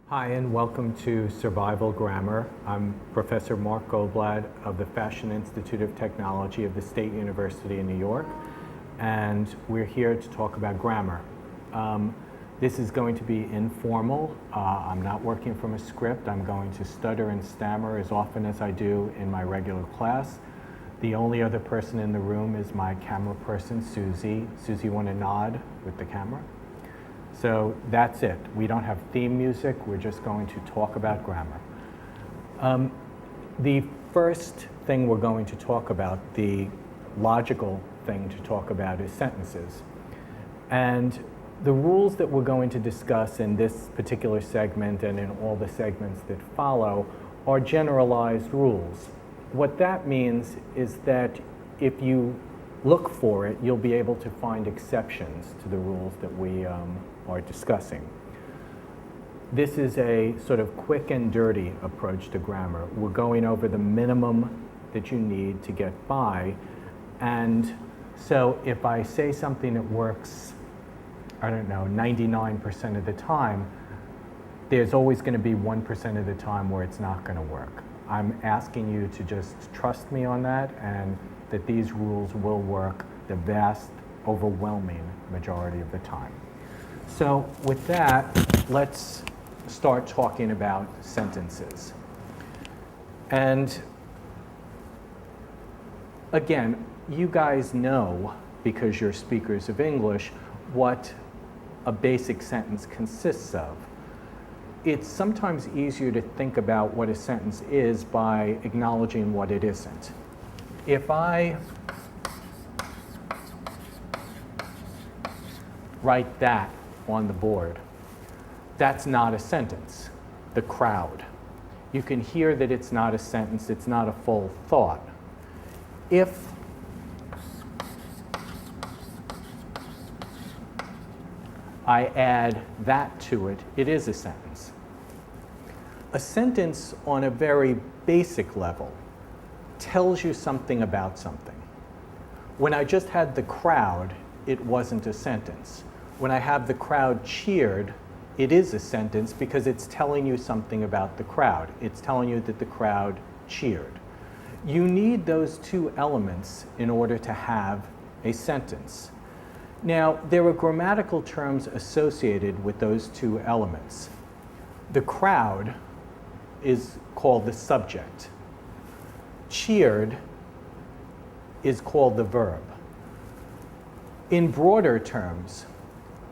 Hi, and welcome to Survival Grammar. I'm Professor Mark Goldblatt of the Fashion Institute of Technology of the State University in New York, and we're here to talk about grammar. This is going to be informal. I'm not working from a script. I'm going to stutter and stammer as often as I do in my regular class. The only other person in the room is my camera person, Susie. Susie, want to nod with the camera? So that's it. We don't have theme music. We're just going to talk about grammar. The first thing we're going to talk about, the logical thing to talk about, is sentences. And the rules that we're going to discuss in this particular segment and in all the segments that follow are generalized rules. What that means is that if you look for it, you'll be able to find exceptions to the rules that we are discussing. This is a sort of quick and dirty approach to grammar. We're going over the minimum that you need to get by. And so if I say something that works, I don't know, 99% of the time, there's always going to be 1% of the time where it's not going to work. I'm asking you to just trust me on that, and that these rules will work the vast, overwhelming majority of the time. So with that, let's start talking about sentences. And again, you guys know, because you're speakers of English, what a basic sentence consists of. It's sometimes easier to think about what a sentence is by acknowledging what it isn't. If I write that on the board, that's not a sentence. The crowd. You can hear that it's not a sentence, it's not a full thought. If I add that to it, it is a sentence. A sentence on a very basic level tells you something about something. When I just had the crowd, it wasn't a sentence. When I have the crowd cheered, it is a sentence because it's telling you something about the crowd. It's telling you that the crowd cheered. You need those two elements in order to have a sentence. Now, there are grammatical terms associated with those two elements. The crowd is called the subject. Cheered is called the verb. In broader terms,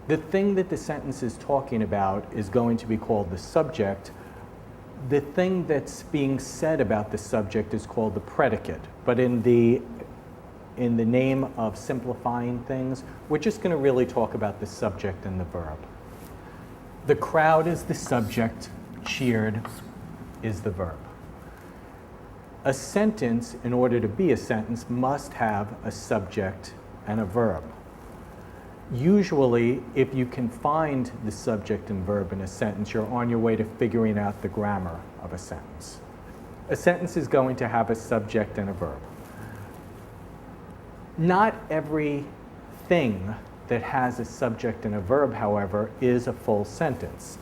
the thing that the sentence is talking about is going to be called the subject. The thing that's being said about the subject is called the predicate. But in the name of simplifying things, we're just going to really talk about the subject and the verb. The crowd is the subject, cheered is the verb. A sentence, in order to be a sentence, must have a subject and a verb. Usually, if you can find the subject and verb in a sentence, you're on your way to figuring out the grammar of a sentence. A sentence is going to have a subject and a verb. Not every thing that has a subject and a verb, however, is a full sentence.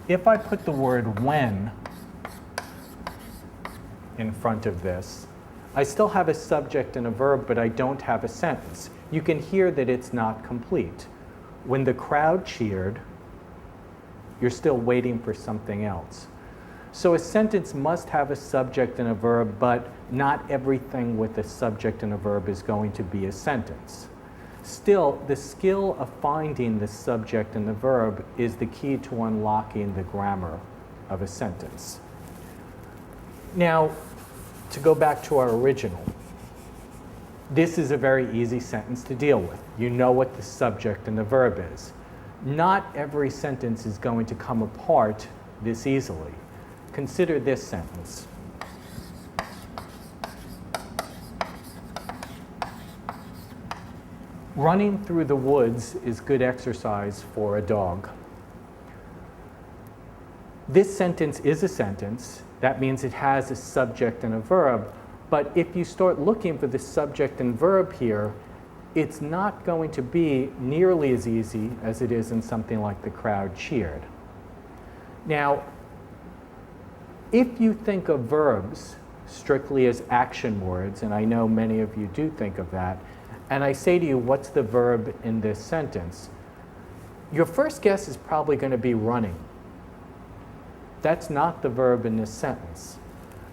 If I put the word when in front of this, I still have a subject and a verb, but I don't have a sentence. You can hear that it's not complete. When the crowd cheered, you're still waiting for something else. So a sentence must have a subject and a verb, but not everything with a subject and a verb is going to be a sentence. Still, the skill of finding the subject and the verb is the key to unlocking the grammar of a sentence. Now, to go back to our original, this is a very easy sentence to deal with. You know what the subject and the verb is. Not every sentence is going to come apart this easily. Consider this sentence. Running through the woods is good exercise for a dog. This sentence is a sentence. That means it has a subject and a verb. But if you start looking for the subject and verb here, it's not going to be nearly as easy as it is in something like the crowd cheered. Now, if you think of verbs strictly as action words, and I know many of you do think of that, and I say to you, what's the verb in this sentence? Your first guess is probably going to be running. That's not the verb in this sentence.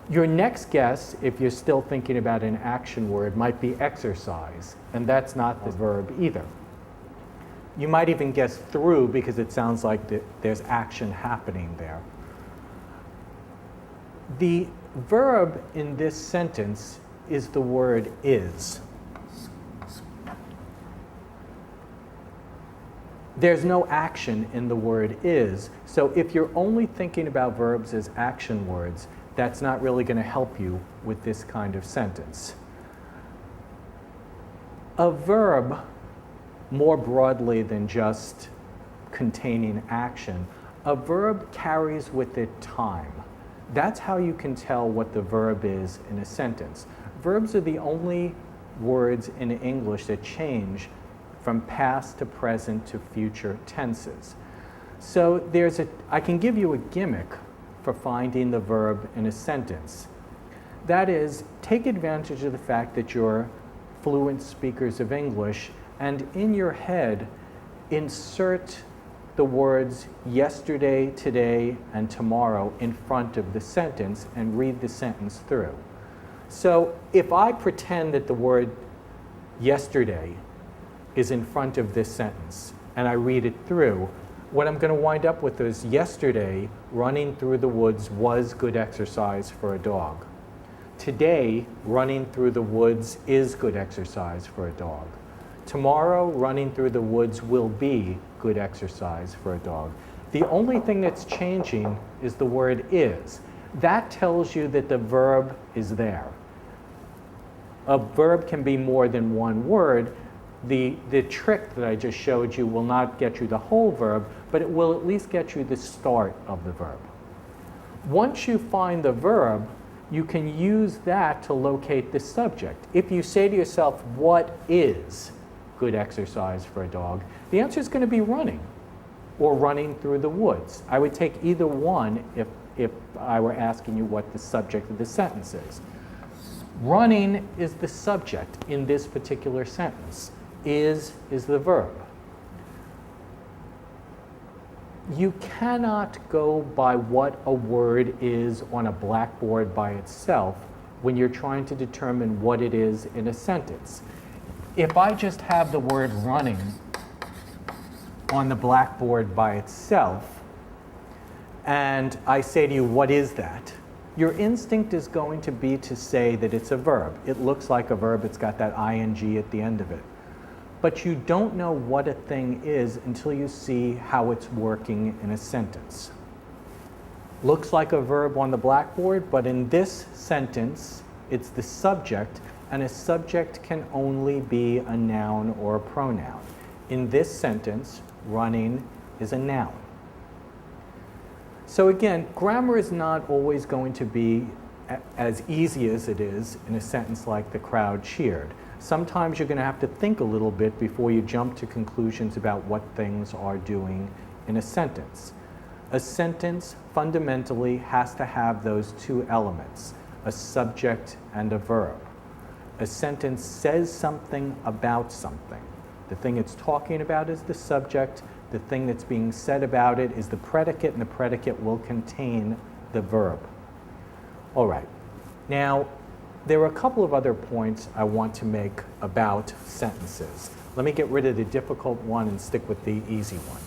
Your next guess, if you're still thinking about an action word, might be exercise, and that's not the verb either. You might even guess through because it sounds like there's action happening there. The verb in this sentence is the word is. There's no action in the word is, so if you're only thinking about verbs as action words, that's not really going to help you with this kind of sentence. A verb, more broadly than just containing action, a verb carries with it time. That's how you can tell what the verb is in a sentence. Verbs are the only words in English that change from past to present to future tenses. So I can give you a gimmick for finding the verb in a sentence. That is, take advantage of the fact that you're fluent speakers of English, and in your head, insert the words yesterday, today, and tomorrow in front of the sentence and read the sentence through. So if I pretend that the word yesterday is in front of this sentence and I read it through, what I'm going to wind up with is yesterday running through the woods was good exercise for a dog. Today, running through the woods is good exercise for a dog. Tomorrow, running through the woods will be good exercise for a dog. The only thing that's changing is the word is. That tells you that the verb is there. A verb can be more than one word. The trick that I just showed you will not get you the whole verb, but it will at least get you the start of the verb. Once you find the verb, you can use that to locate the subject. If you say to yourself, what is good exercise for a dog? The answer is going to be running or running through the woods. I would take either one if I were asking you what the subject of the sentence is. Running is the subject in this particular sentence. Is the verb. You cannot go by what a word is on a blackboard by itself when you're trying to determine what it is in a sentence. If I just have the word running on the blackboard by itself, and I say to you, what is that? Your instinct is going to be to say that it's a verb. It looks like a verb, it's got that ing at the end of it. But you don't know what a thing is until you see how it's working in a sentence. Looks like a verb on the blackboard, but in this sentence, it's the subject, and a subject can only be a noun or a pronoun. In this sentence, running is a noun. So again, grammar is not always going to be as easy as it is in a sentence like the crowd cheered. Sometimes you're going to have to think a little bit before you jump to conclusions about what things are doing in a sentence. A sentence fundamentally has to have those two elements, a subject and a verb. A sentence says something about something. The thing it's talking about is the subject. The thing that's being said about it is the predicate, and the predicate will contain the verb. All right. Now, there are a couple of other points I want to make about sentences. Let me get rid of the difficult one and stick with the easy one.